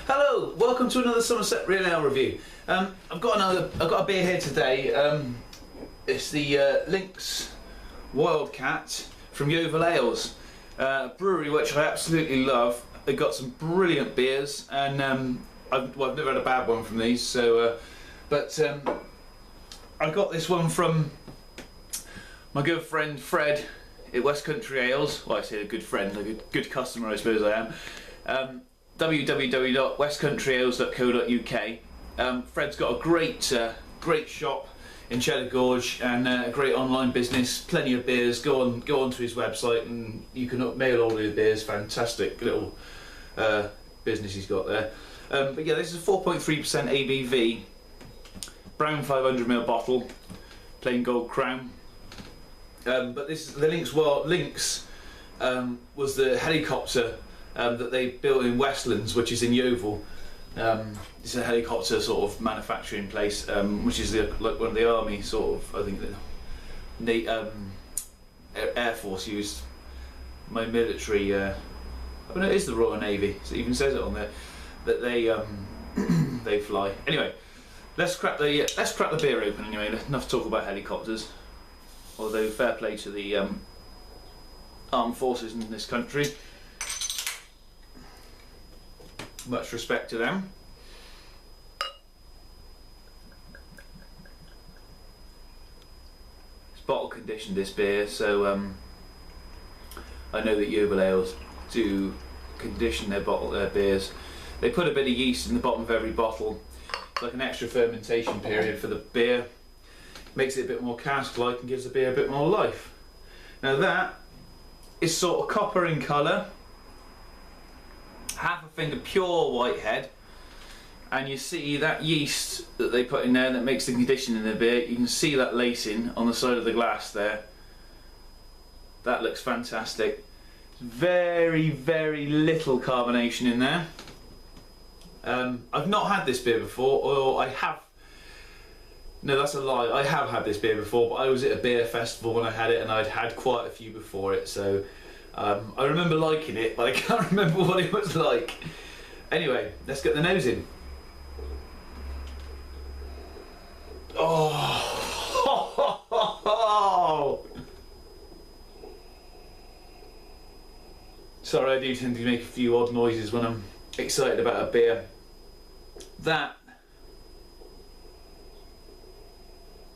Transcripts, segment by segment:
Hello, welcome to another Somerset Real Ale review. I've got a beer here today. It's the Lynx Wildcat from Yeovil Ales, brewery which I absolutely love. They've got some brilliant beers, and I've never had a bad one from these. So, I got this one from my good friend Fred at West Country Ales. Well, I say a good friend, a good customer, I suppose I am. www.westcountryales.co.uk. Fred's got a great shop in Cheddar Gorge and a great online business, plenty of beers. Go onto his website and you can mail all his beers. Fantastic little business he's got there. But yeah, this is a 4.3% ABV, brown 500ml bottle, plain gold crown. But this is the Lynx was the helicopter that they built in Westlands, which is in Yeovil. It's a helicopter sort of manufacturing place, which is like one of the army sort of, I think the Air Force used. My military, oh no, it is the Royal Navy. It even says it on there that they they fly. Anyway, let's crack the beer open. Anyway, enough talk about helicopters. Although fair play to the armed forces in this country. Much respect to them. It's bottle conditioned, this beer, so I know that Yeovil Ales do condition their beers. They put a bit of yeast in the bottom of every bottle. It's like an extra fermentation period for the beer. Makes it a bit more cask-like and gives the beer a bit more life. Now that is sort of copper in colour. Half a finger pure whitehead, and you see that yeast that they put in there that makes the condition in the beer. You can see that lacing on the side of the glass there. That looks fantastic. Very little carbonation in there. I've not had this beer before, or I have. No, that's a lie. I have had this beer before, but I was at a beer festival when I had it, and I'd had quite a few before it, so I remember liking it, but I can't remember what it was like. Anyway, let's get the nose in. Oh! Sorry, I do tend to make a few odd noises when I'm excited about a beer. That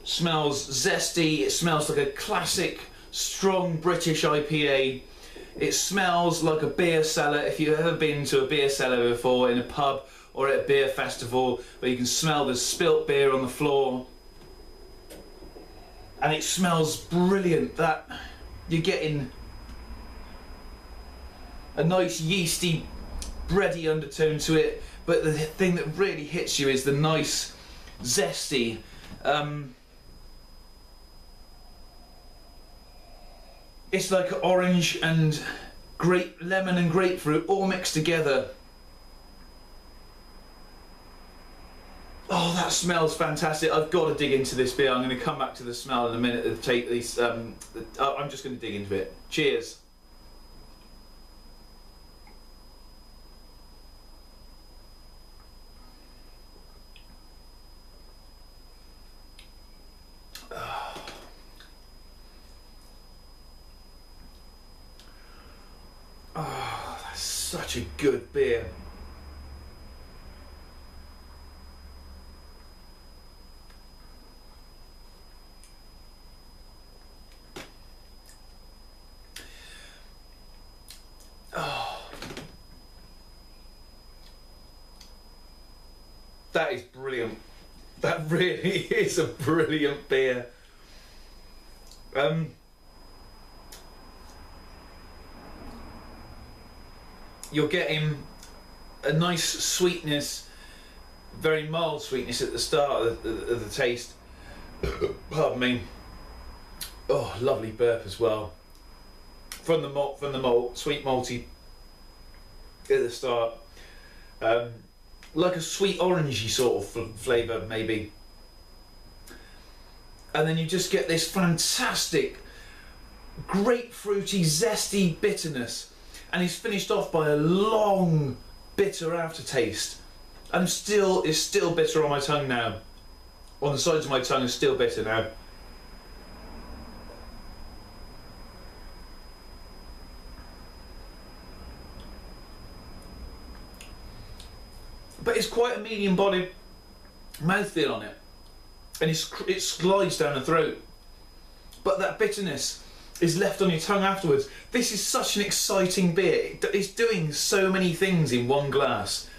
smells zesty. It smells like a classic, strong British IPA. It smells like a beer cellar. If you've ever been to a beer cellar before, in a pub or at a beer festival, where you can smell the spilt beer on the floor, and it smells brilliant. That you're getting a nice yeasty, bready undertone to it, but the thing that really hits you is the nice, zesty, it's like orange and lemon and grapefruit all mixed together. Oh, that smells fantastic. I've got to dig into this beer. I'm going to come back to the smell in a minute and take these. I'm just going to dig into it. Cheers. Oh, that's such a good beer. Oh, that is brilliant. That really is a brilliant beer. You're getting a nice sweetness, very mild sweetness at the start of the taste. Pardon me. Oh, lovely burp as well. From the malt, sweet malty at the start. Like a sweet orangey sort of flavour maybe. And then you just get this fantastic grapefruity, zesty bitterness. And he's finished off by a long, bitter aftertaste. It's still bitter on my tongue now. On the sides of my tongue is still bitter now. But it's quite a medium-bodied mouthfeel on it, and it glides down the throat. But that bitterness is left on your tongue afterwards. This is such an exciting beer. It's doing so many things in one glass.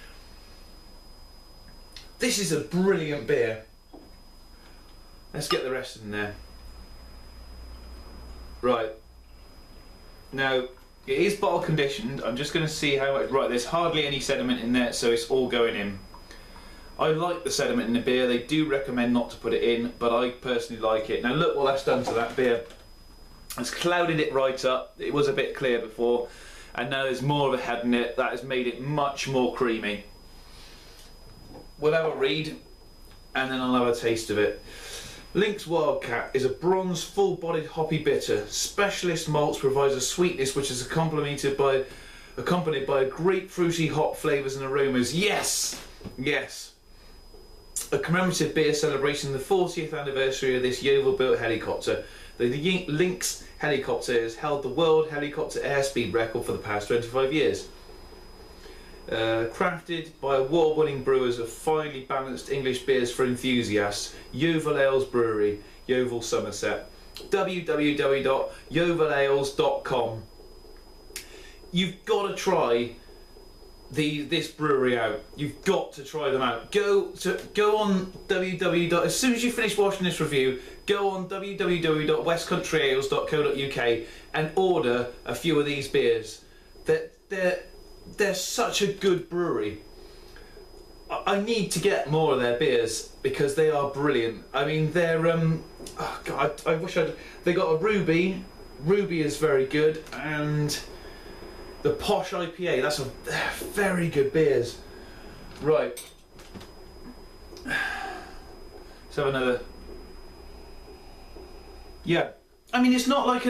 This is a brilliant beer. Let's get the rest in there. Right. Now, it is bottle conditioned. I'm just going to see how much. Right, there's hardly any sediment in there, so it's all going in. I like the sediment in the beer. They do recommend not to put it in, but I personally like it. Now look what that's done to that beer. It's clouded it right up. It was a bit clear before, and now there's more of a head in it. That has made it much more creamy. We'll have a read, and then I'll have a taste of it. Lynx Wildcat is a bronze, full-bodied hoppy bitter. Specialist malts provides a sweetness which is accompanied by grapefruity hop flavours and aromas. Yes! Yes! A commemorative beer celebrating the 40th anniversary of this Yeovil-built helicopter. The Lynx helicopter has held the world helicopter airspeed record for the past 25 years. Crafted by award-winning brewers of finely balanced English beers for enthusiasts, Yeovil Ales Brewery, Yeovil, Somerset. www.yeovilales.com. You've got to try this brewery out. You've got to try them out. Go on as soon as you finish watching this review, go on www.westcountryales.co.uk and order a few of these beers. They're such a good brewery. I need to get more of their beers because they are brilliant. I mean, they're oh God, I wish they got a Ruby. Ruby is very good, and the Posh IPA. They're very good beers. Right. Let's have another. Yeah. I mean, it's not like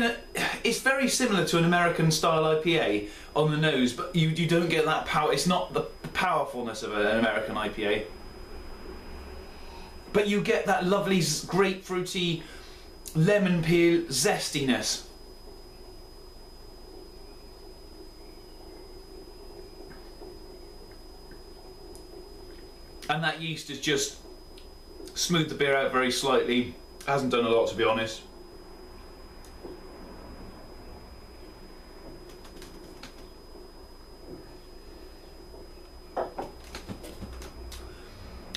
it's very similar to an American style IPA on the nose, but you don't get that power. It's not the powerfulness of an American IPA, but you get that lovely grapefruity, lemon peel zestiness. And that yeast has just smoothed the beer out very slightly. Hasn't done a lot, to be honest.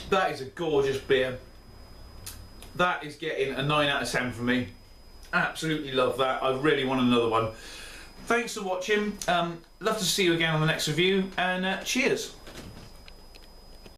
That is a gorgeous beer. That is getting a 9 out of 10 from me. Absolutely love that. I really want another one. Thanks for watching. Love to see you again on the next review, and cheers.